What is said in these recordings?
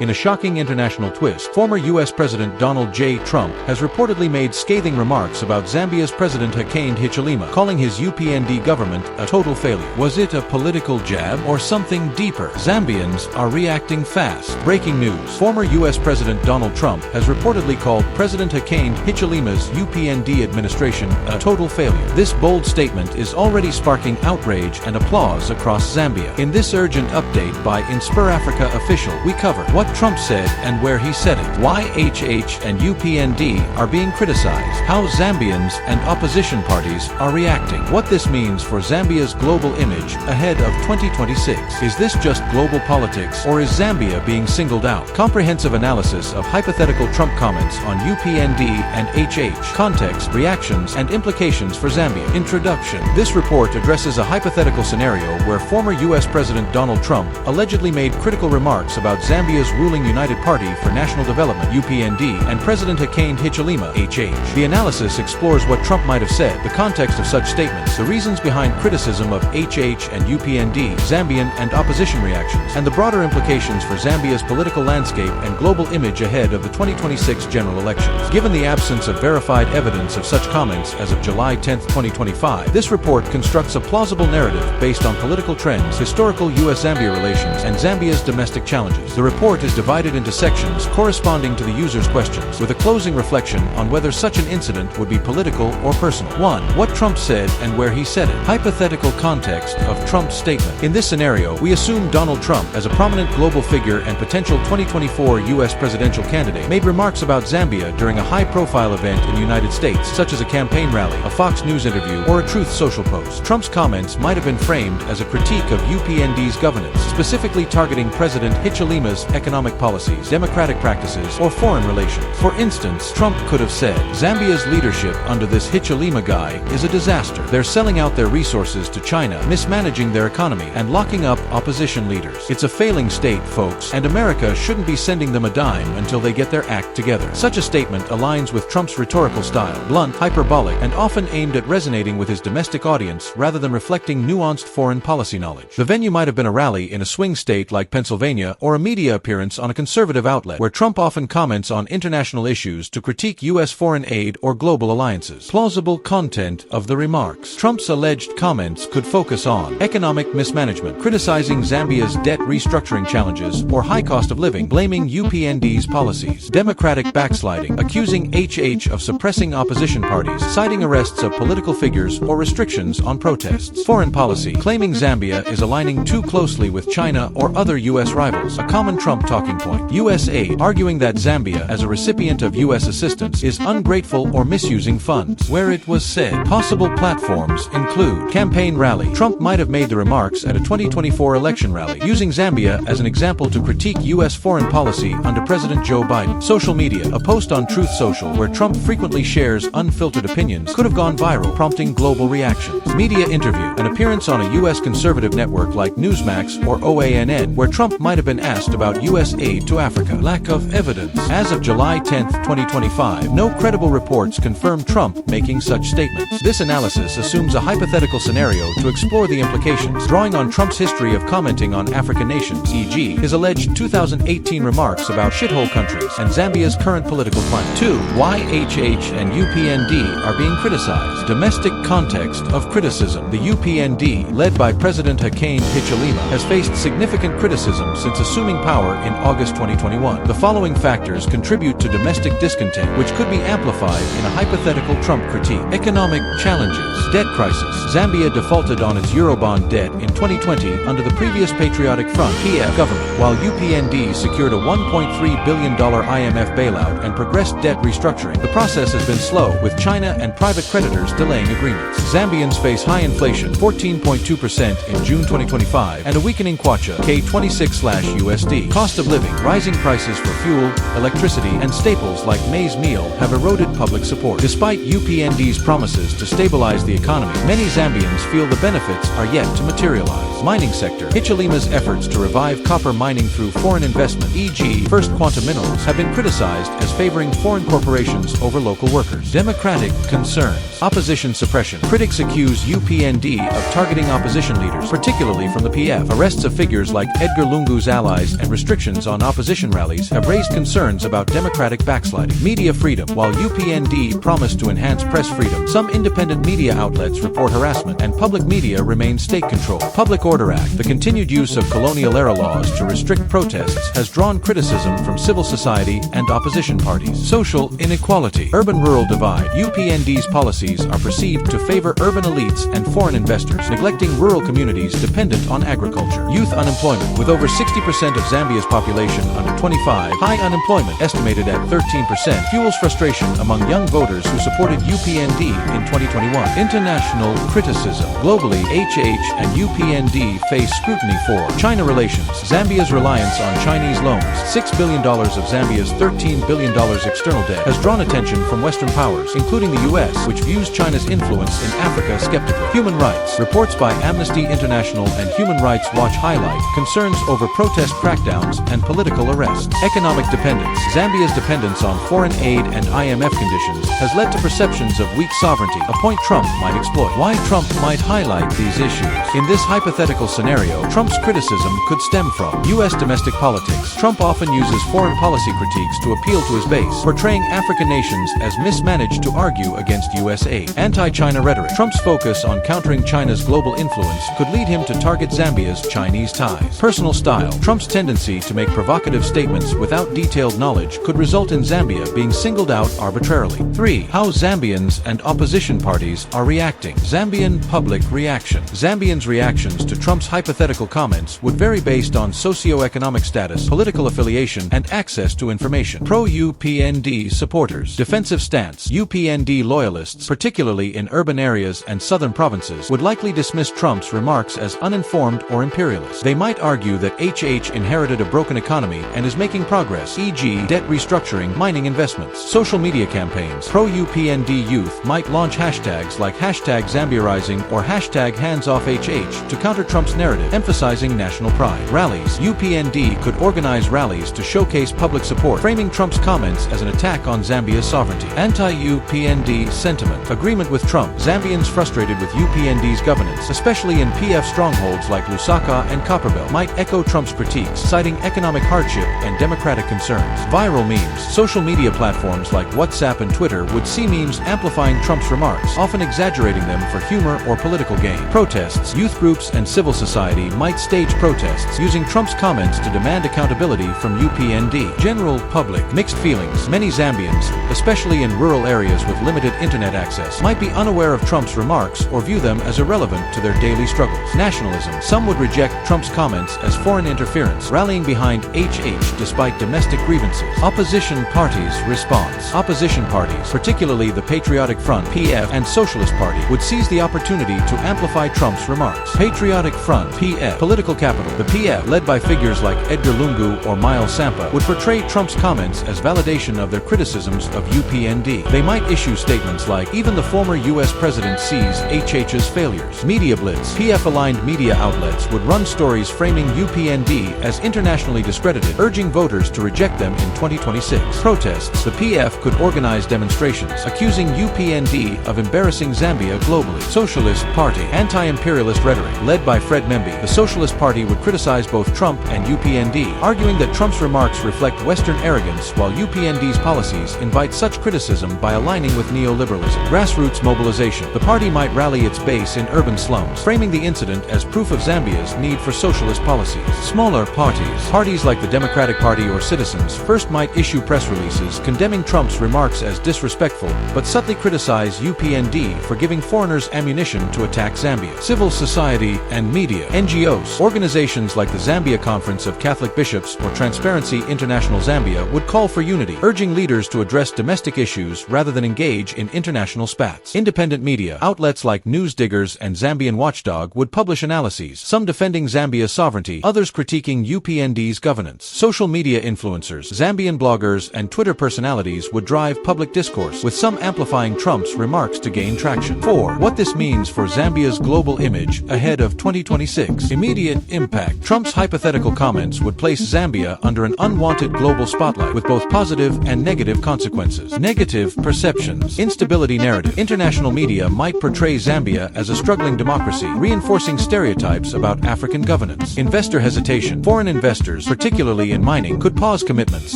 In a shocking international twist, former U.S. President Donald J. Trump has reportedly made scathing remarks about Zambia's President Hakainde Hichilema, calling his UPND government a total failure. Was it a political jab or something deeper? Zambians are reacting fast. Breaking news. Former U.S. President Donald Trump has reportedly called President Hakainde Hichilema's UPND administration a total failure. This bold statement is already sparking outrage and applause across Zambia. In this urgent update by InspirAfrica official, we cover what Trump said and where he said it, why HH and UPND are being criticized, how Zambians and opposition parties are reacting, what this means for Zambia's global image ahead of 2026. Is this just global politics, or is Zambia being singled out? Comprehensive analysis of hypothetical Trump comments on UPND and HH, context, reactions, and implications for Zambia. Introduction. This report addresses a hypothetical scenario where former U.S. President Donald Trump allegedly made critical remarks about Zambia's ruling United Party for National Development (UPND) and President Hakainde Hichilema (HH). The analysis explores what Trump might have said, the context of such statements, the reasons behind criticism of HH and UPND, Zambian and opposition reactions, and the broader implications for Zambia's political landscape and global image ahead of the 2026 general elections. Given the absence of verified evidence of such comments as of July 10, 2025, this report constructs a plausible narrative based on political trends, historical U.S.-Zambia relations, and Zambia's domestic challenges. The report is divided into sections corresponding to the user's questions, with a closing reflection on whether such an incident would be political or personal. 1. What Trump said and where he said it. Hypothetical context of Trump's statement. In this scenario, we assume Donald Trump, as a prominent global figure and potential 2024 U.S. presidential candidate, made remarks about Zambia during a high-profile event in the United States, such as a campaign rally, a Fox News interview, or a Truth Social post. Trump's comments might have been framed as a critique of UPND's governance, specifically targeting President Hichilema's economic policies, democratic practices, or foreign relations. For instance, Trump could have said, Zambia's leadership under this Hichilema guy is a disaster. They're selling out their resources to China, mismanaging their economy, and locking up opposition leaders. It's a failing state, folks, and America shouldn't be sending them a dime until they get their act together. Such a statement aligns with Trump's rhetorical style, blunt, hyperbolic, and often aimed at resonating with his domestic audience rather than reflecting nuanced foreign policy knowledge. The venue might have been a rally in a swing state like Pennsylvania, or a media appearance on a conservative outlet, where Trump often comments on international issues to critique U.S. foreign aid or global alliances. Plausible content of the remarks. Trump's alleged comments could focus on economic mismanagement, criticizing Zambia's debt restructuring challenges or high cost of living, blaming UPND's policies, democratic backsliding, accusing HH of suppressing opposition parties, citing arrests of political figures or restrictions on protests, foreign policy, claiming Zambia is aligning too closely with China or other U.S. rivals, a common Trump talking point, U.S. aid, arguing that Zambia, as a recipient of U.S. assistance, is ungrateful or misusing funds, where it was said. Possible platforms include campaign rally. Trump might have made the remarks at a 2024 election rally, using Zambia as an example to critique U.S. foreign policy under President Joe Biden. Social media. A post on Truth Social where Trump frequently shares unfiltered opinions could have gone viral, prompting global reactions. Media interview. An appearance on a U.S. conservative network like Newsmax or OANN, where Trump might have been asked about U.S. aid to Africa. Lack of evidence. As of July 10, 2025, no credible reports confirm Trump making such statements. This analysis assumes a hypothetical scenario to explore the implications, drawing on Trump's history of commenting on African nations, e.g., his alleged 2018 remarks about shithole countries and Zambia's current political climate. 2. Why HH and UPND are being criticized. Domestic context of criticism. The UPND, led by President Hakainde Hichilema, has faced significant criticism since assuming power in August 2021. The following factors contribute to domestic discontent, which could be amplified in a hypothetical Trump critique. Economic challenges. Debt crisis. Zambia defaulted on its Eurobond debt in 2020 under the previous Patriotic Front (PF) government, while UPND secured a $1.3 billion IMF bailout and progressed debt restructuring. The process has been slow, with China and private creditors delaying agreements. Zambians face high inflation, 14.2% in June 2025, and a weakening kwacha, K26/USD. Cost of living. Rising prices for fuel, electricity, and staples like maize meal have eroded public support. Despite UPND's promises to stabilize the economy, many Zambians feel the benefits are yet to materialize. Mining sector. Hichilema's efforts to revive copper mining through foreign investment, e.g. First Quantum Minerals, have been criticized as favoring foreign corporations over local workers. Democratic concerns. Opposition suppression. Critics accuse UPND of targeting opposition leaders, particularly from the PF. Arrests of figures like Edgar Lungu's allies and restrictions restrictions on opposition rallies have raised concerns about democratic backsliding. Media freedom. While UPND promised to enhance press freedom, some independent media outlets report harassment, and public media remain state-controlled. Public Order Act. The continued use of colonial-era laws to restrict protests has drawn criticism from civil society and opposition parties. Social inequality. Urban-rural divide. UPND's policies are perceived to favor urban elites and foreign investors, neglecting rural communities dependent on agriculture. Youth unemployment. With over 60% of Zambia's population under 25, high unemployment, estimated at 13%, fuels frustration among young voters who supported UPND in 2021. International criticism. Globally, HH and UPND face scrutiny for China relations. Zambia's reliance on Chinese loans, $6 billion of Zambia's $13 billion external debt, has drawn attention from Western powers, including the US, which views China's influence in Africa skeptically. Human rights. Reports by Amnesty International and Human Rights Watch highlight concerns over protest crackdowns and political arrests. Economic dependence. Zambia's dependence on foreign aid and IMF conditions has led to perceptions of weak sovereignty, a point Trump might exploit. Why Trump might highlight these issues. In this hypothetical scenario, Trump's criticism could stem from US domestic politics. Trump often uses foreign policy critiques to appeal to his base, portraying African nations as mismanaged to argue against US aid. Anti-China rhetoric. Trump's focus on countering China's global influence could lead him to target Zambia's Chinese ties. Personal style. Trump's tendency to make provocative statements without detailed knowledge could result in Zambia being singled out arbitrarily. 3. How Zambians and opposition parties are reacting. Zambian public reaction. Zambians' reactions to Trump's hypothetical comments would vary based on socio-economic status, political affiliation, and access to information. Pro-UPND supporters. Defensive stance. UPND loyalists, particularly in urban areas and southern provinces, would likely dismiss Trump's remarks as uninformed or imperialist. They might argue that HH inherited a broken economy and is making progress, e.g. debt restructuring, mining investments. Social media campaigns. Pro-UPND youth might launch hashtags like #ZambiaRising or #HandsOffHH to counter Trump's narrative, emphasizing national pride. Rallies. UPND could organize rallies to showcase public support, framing Trump's comments as an attack on Zambia's sovereignty. Anti-UPND sentiment. Agreement with Trump. Zambians frustrated with UPND's governance, especially in PF strongholds like Lusaka and Copperbelt, might echo Trump's critiques, citing economic hardship and democratic concerns. Viral memes. Social media platforms like WhatsApp and Twitter would see memes amplifying Trump's remarks, often exaggerating them for humor or political gain. Protests. Youth groups and civil society might stage protests using Trump's comments to demand accountability from UPND. General public. Mixed feelings. Many Zambians, especially in rural areas with limited internet access, might be unaware of Trump's remarks or view them as irrelevant to their daily struggles. Nationalism. Some would reject Trump's comments as foreign interference, rallying behind HH despite domestic grievances. Opposition parties' response. Opposition parties, particularly the Patriotic Front (PF) and Socialist Party, would seize the opportunity to amplify Trump's remarks. Patriotic Front (PF) political capital. The PF, led by figures like Edgar Lungu or Miles Sampa, would portray Trump's comments as validation of their criticisms of UPND. They might issue statements like, "Even the former US president sees HH's failures." Media blitz. PF-aligned media outlets would run stories framing UPND as internationally discredited, urging voters to reject them in 2026. Protests. The PF could organize demonstrations, accusing UPND of embarrassing Zambia globally. Socialist Party. Anti-imperialist rhetoric. Led by Fred Membe, the Socialist Party would criticize both Trump and UPND, arguing that Trump's remarks reflect Western arrogance while UPND's policies invite such criticism by aligning with neoliberalism. Grassroots mobilization. The party might rally its base in urban slums, framing the incident as proof of Zambia's need for socialist policies. Smaller parties. Parties like the Democratic Party or Citizens First might issue press releases condemning Trump's remarks as disrespectful, but subtly criticize UPND for giving foreigners ammunition to attack Zambia. Civil society and media. NGOs. Organizations like the Zambia Conference of Catholic Bishops or Transparency International Zambia would call for unity, urging leaders to address domestic issues rather than engage in international spats. Independent media. Outlets like News Diggers and Zambian Watchdog would publish analyses, some defending Zambia's sovereignty, others critiquing UPND's governance. Social media influencers. Zambian bloggers and Twitter personalities would drive public discourse, with some amplifying Trump's remarks to gain traction. 4. What this means for Zambia's global image ahead of 2026. Immediate impact. Trump's hypothetical comments would place Zambia under an unwanted global spotlight, with both positive and negative consequences. Negative perceptions. Instability narrative. International media might portray Zambia as a struggling democracy, reinforcing stereotypes about African governance. Investor hesitation. Foreign investors investors, particularly in mining, could pause commitments,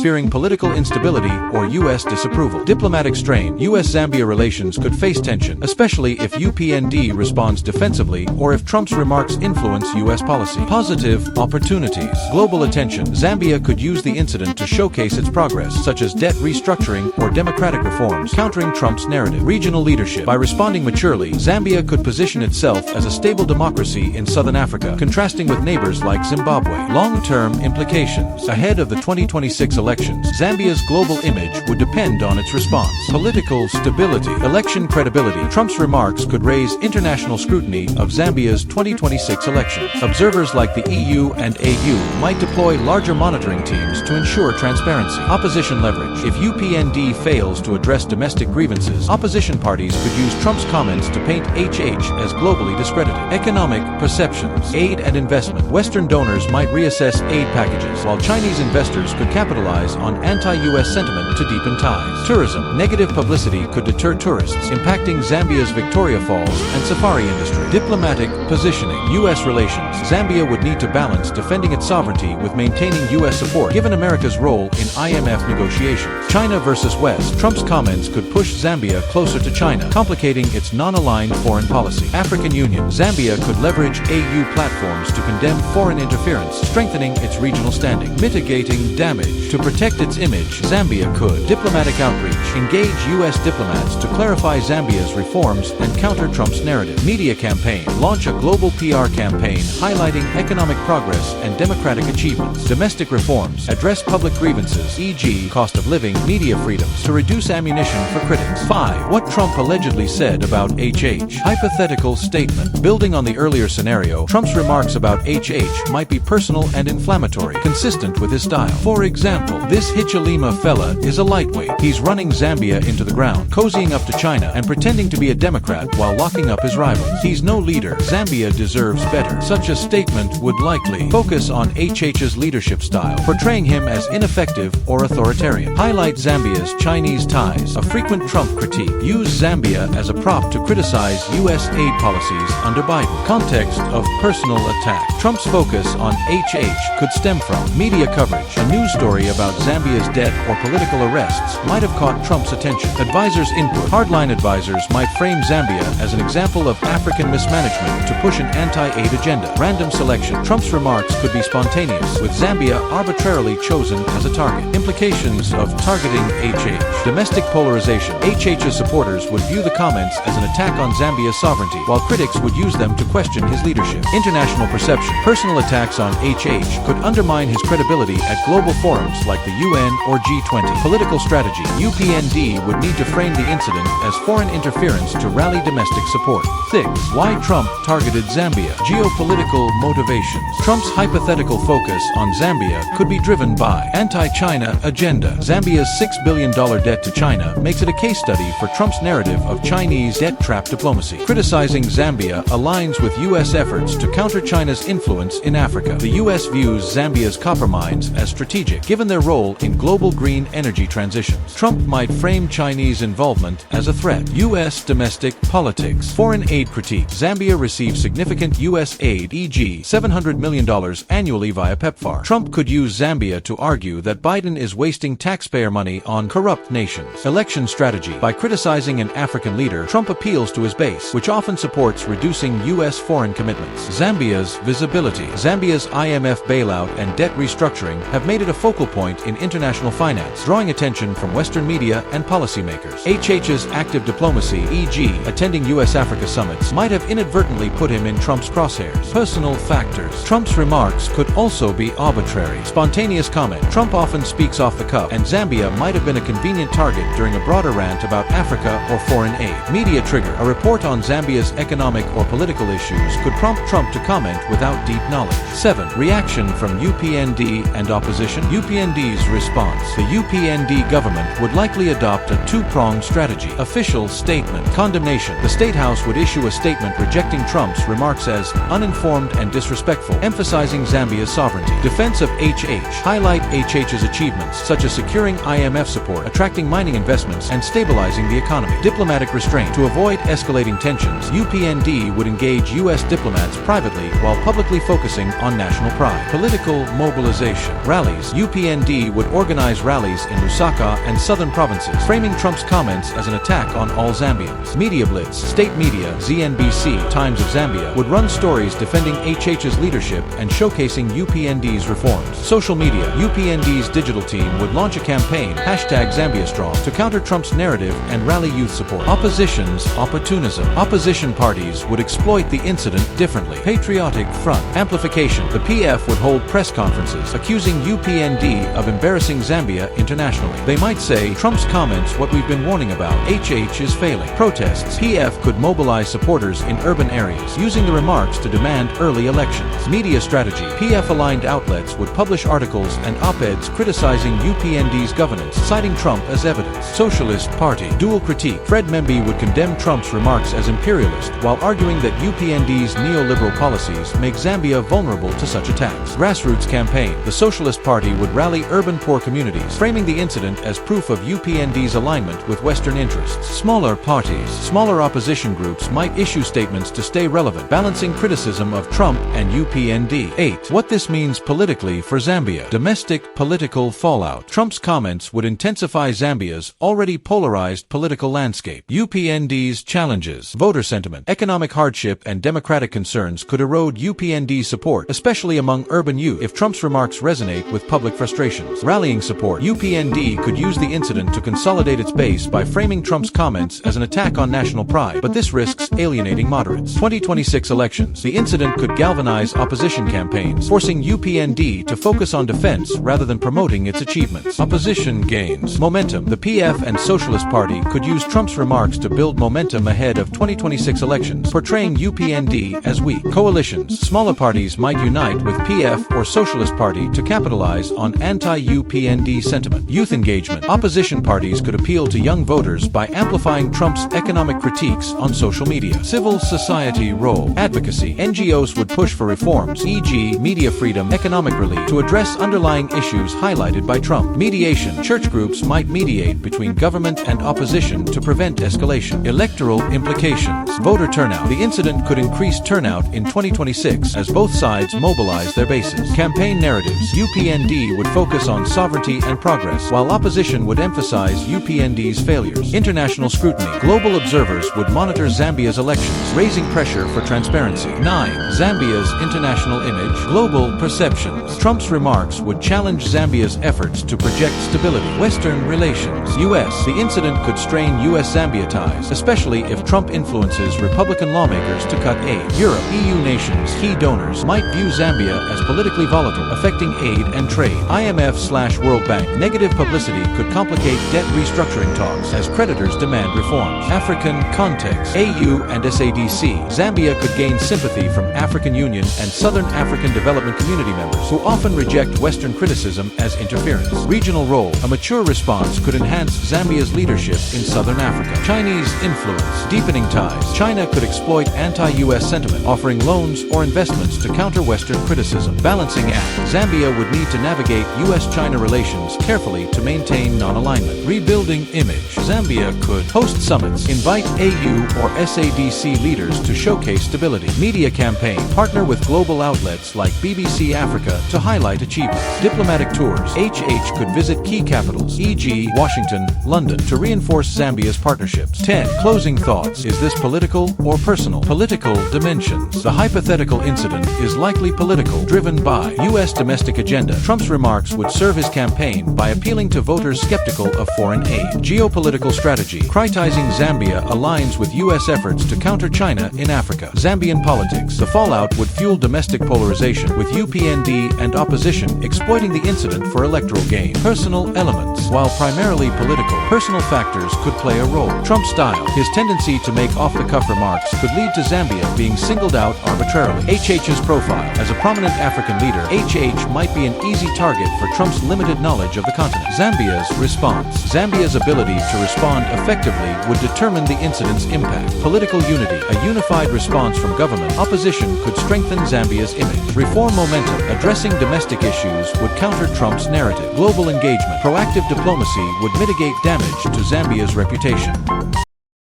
fearing political instability or U.S. disapproval. Diplomatic strain. U.S.-Zambia relations could face tension, especially if UPND responds defensively or if Trump's remarks influence U.S. policy. Positive opportunities. Global attention. Zambia could use the incident to showcase its progress, such as debt restructuring or democratic reforms, countering Trump's narrative. Regional leadership. By responding maturely, Zambia could position itself as a stable democracy in southern Africa, contrasting with neighbors like Zimbabwe. Long-term implications. Ahead of the 2026 elections, Zambia's global image would depend on its response. Political stability. Election credibility. Trump's remarks could raise international scrutiny of Zambia's 2026 elections. Observers like the EU and AU might deploy larger monitoring teams to ensure transparency. Opposition leverage. If UPND fails to address domestic grievances, opposition parties could use Trump's comments to paint HH as globally discredited. Economic perceptions. Aid and investment. Western donors might reassess aid packages, while Chinese investors could capitalize on anti-US sentiment to deepen ties. Tourism. Negative publicity could deter tourists, impacting Zambia's Victoria Falls and safari industry. Diplomatic positioning. U.S. relations. Zambia would need to balance defending its sovereignty with maintaining U.S. support, given America's role in IMF negotiations. China versus West. Trump's comments could push Zambia closer to China, complicating its non-aligned foreign policy. African Union. Zambia could leverage AU platforms to condemn foreign interference, strengthening its regional standing. Mitigating damage. To protect its image, Zambia could. Diplomatic outreach. Engage U.S. diplomats to clarify Zambia's reforms and counter Trump's narrative. Media campaign. Launch a global PR campaign highlighting economic progress and democratic achievements. Domestic reforms. Address public grievances, e.g. cost of living, media freedoms, to reduce ammunition for critics. 5. What Trump allegedly said about HH. Hypothetical statement. Building on the earlier scenario, Trump's remarks about HH might be personal and inflammatory, consistent with his style. For example, this Hichilema fella is a lightweight. He's running Zambia into the ground, cozying up to China and pretending to be a Democrat while locking up his rivals. He's no leader. Zambia deserves better. Such a statement would likely focus on HH's leadership style, portraying him as ineffective or authoritarian. Highlight Zambia's Chinese ties. A frequent Trump critique. Use Zambia as a prop to criticize U.S. aid policies under Biden. Context of personal attack. Trump's focus on HH could stem from media coverage. A news story about Zambia's debt or political arrests might have caught Trump's attention. Advisors' input. Hardline advisors might frame Zambia as an example of African mismanagement to push an anti-aid agenda. Random selection. Trump's remarks could be spontaneous, with Zambia arbitrarily chosen as a target. Implications of targeting HH. Domestic polarization. HH's supporters would view the comments as an attack on Zambia's sovereignty, while critics would use them to question his leadership. International perception. Personal attacks on HH could undermine his credibility at global forums like the UN or G20. Political strategy. UPND would need to frame the incident as foreign interference to rally domestic support. 6. Why Trump targeted Zambia. Geopolitical motivations. Trump's hypothetical focus on Zambia could be driven by anti-China agenda. Zambia's $6 billion debt to China makes it a case study for Trump's narrative of Chinese debt trap diplomacy. Criticizing Zambia aligns with U.S. efforts to counter China's influence in Africa. The U.S. views Zambia's copper mines as strategic, given their role in global green energy transitions. Trump might frame Chinese involvement as a threat. U.S. domestic politics. Foreign aid critique. Zambia receives significant U.S. aid, e.g. $700 million annually via PEPFAR. Trump could use Zambia to argue that Biden is wasting taxpayer money on corrupt nations. Election strategy. By criticizing an African leader, Trump appeals to his base, which often supports reducing U.S. foreign commitments. Zambia's visibility. Zambia's IMF bailout and debt restructuring have made it a focal point in international finance, drawing attention from Western media and policymakers. HH's active diplomacy, e.g. attending U.S.-Africa summits, might have inadvertently put him in Trump's crosshairs. Personal factors. Trump's remarks could also be arbitrary. Spontaneous comment. Trump often speaks off the cuff, and Zambia might have been a convenient target during a broader rant about Africa or foreign aid. Media trigger. A report on Zambia's economic or political issues could prompt Trump to comment without deep knowledge. 7. Reaction from UPND and opposition. UPND's response. The UPND government would likely adopt a two-pronged strategy. Official statement. Condemnation. The State House would issue a statement rejecting Trump's remarks as uninformed and disrespectful, emphasizing Zambia's sovereignty. Defense of HH. Highlight HH's achievements, such as securing IMF support, attracting mining investments, and stabilizing the economy. Diplomatic restraint. To avoid escalating tensions, UPND would engage U.S. diplomats privately while publicly focusing on national pride. Political Political mobilization. Rallies. UPND would organize rallies in Lusaka and southern provinces, framing Trump's comments as an attack on all Zambians. Media blitz. State media, ZNBC, Times of Zambia, would run stories defending HH's leadership and showcasing UPND's reforms. Social media. UPND's digital team would launch a campaign, #ZambiaStrong, to counter Trump's narrative and rally youth support. Opposition's opportunism. Opposition parties would exploit the incident differently. Patriotic front. Amplification. The PF would hold press conferences, accusing UPND of embarrassing Zambia internationally. They might say, Trump's comments what we've been warning about. HH is failing. Protests. PF could mobilize supporters in urban areas, using the remarks to demand early elections. Media strategy. PF-aligned outlets would publish articles and op-eds criticizing UPND's governance, citing Trump as evidence. Socialist Party. Dual critique. Fred Membe would condemn Trump's remarks as imperialist, while arguing that UPND's neoliberal policies make Zambia vulnerable to such attacks. Grassroots campaign. The Socialist Party would rally urban poor communities, framing the incident as proof of UPND's alignment with Western interests. Smaller parties. Smaller opposition groups might issue statements to stay relevant, balancing criticism of Trump and UPND. 8. What this means politically for Zambia. Domestic political fallout. Trump's comments would intensify Zambia's already polarized political landscape. UPND's challenges. Voter sentiment. Economic hardship and democratic concerns could erode UPND support, especially among urban youth, if Trump's remarks resonate with public frustrations. Rallying support. UPND could use the incident to consolidate its base by framing Trump's comments as an attack on national pride, but this risks alienating moderates. 2026 elections. The incident could galvanize opposition campaigns, forcing UPND to focus on defense rather than promoting its achievements. Opposition gains momentum. The PF and Socialist Party could use Trump's remarks to build momentum ahead of 2026 elections, portraying UPND as weak. Coalitions. Smaller parties might unite with PF or Socialist Party to capitalize on anti-UPND sentiment. Youth engagement. Opposition parties could appeal to young voters by amplifying Trump's economic critiques on social media. Civil society role. Advocacy. NGOs would push for reforms, e.g., media freedom, economic relief, to address underlying issues highlighted by Trump. Mediation. Church groups might mediate between government and opposition to prevent escalation. Electoral implications. Voter turnout. The incident could increase turnout in 2026 as both sides mobilize their bases. Campaign narratives. UPND would focus on sovereignty and progress, while opposition would emphasize UPND's failures. International scrutiny. Global observers would monitor Zambia's elections, raising pressure for transparency. 9. Zambia's international image. Global perceptions. Trump's remarks would challenge Zambia's efforts to project stability. Western relations. U.S. The incident could strain U.S.-Zambia ties, especially if Trump influences Republican lawmakers to cut aid. Europe. EU nations, key donors, might view Zambia as politically volatile, affecting aid and trade. IMF/World Bank. Negative publicity could complicate debt restructuring talks as creditors demand reforms. African context. AU and SADC. Zambia could gain sympathy from African Union and Southern African Development Community members, who often reject Western criticism as interference. Regional role. A mature response could enhance Zambia's leadership in Southern Africa. Chinese influence. Deepening ties. China could exploit anti-US sentiment, offering loans or investments to counter Western criticism. Balancing act. Zambia would need to navigate US-China relations carefully to maintain non-alignment. Rebuilding image. Zambia could host summits, invite AU or SADC leaders to showcase stability. Media campaign. Partner with global outlets like BBC Africa to highlight achievements. Diplomatic tours. HH could visit key capitals, e.g. Washington, London, to reinforce Zambia's partnerships. 10. Closing thoughts. Is this political or personal? Political dimensions. The hypothetical incident is likely political, driven by U.S. domestic agenda. Trump's remarks would serve his campaign by appealing to voters skeptical of foreign aid. Geopolitical strategy. Criticizing Zambia aligns with U.S. efforts to counter China in Africa. Zambian politics. The fallout would fuel domestic polarization, with UPND and opposition exploiting the incident for electoral gain. Personal elements. While primarily political, personal factors could play a role. Trump's style. His tendency to make off-the-cuff remarks could lead to Zambia being singled out arbitrarily. HH's profile. As a prominent African leader, HH might be an easy target for Trump's limited knowledge of the continent. Zambia's response. Zambia's ability to respond effectively would determine the incident's impact. Political unity. A unified response from government. Opposition could strengthen Zambia's image. Reform momentum. Addressing domestic issues would counter Trump's narrative. Global engagement. Proactive diplomacy would mitigate damage to Zambia's reputation.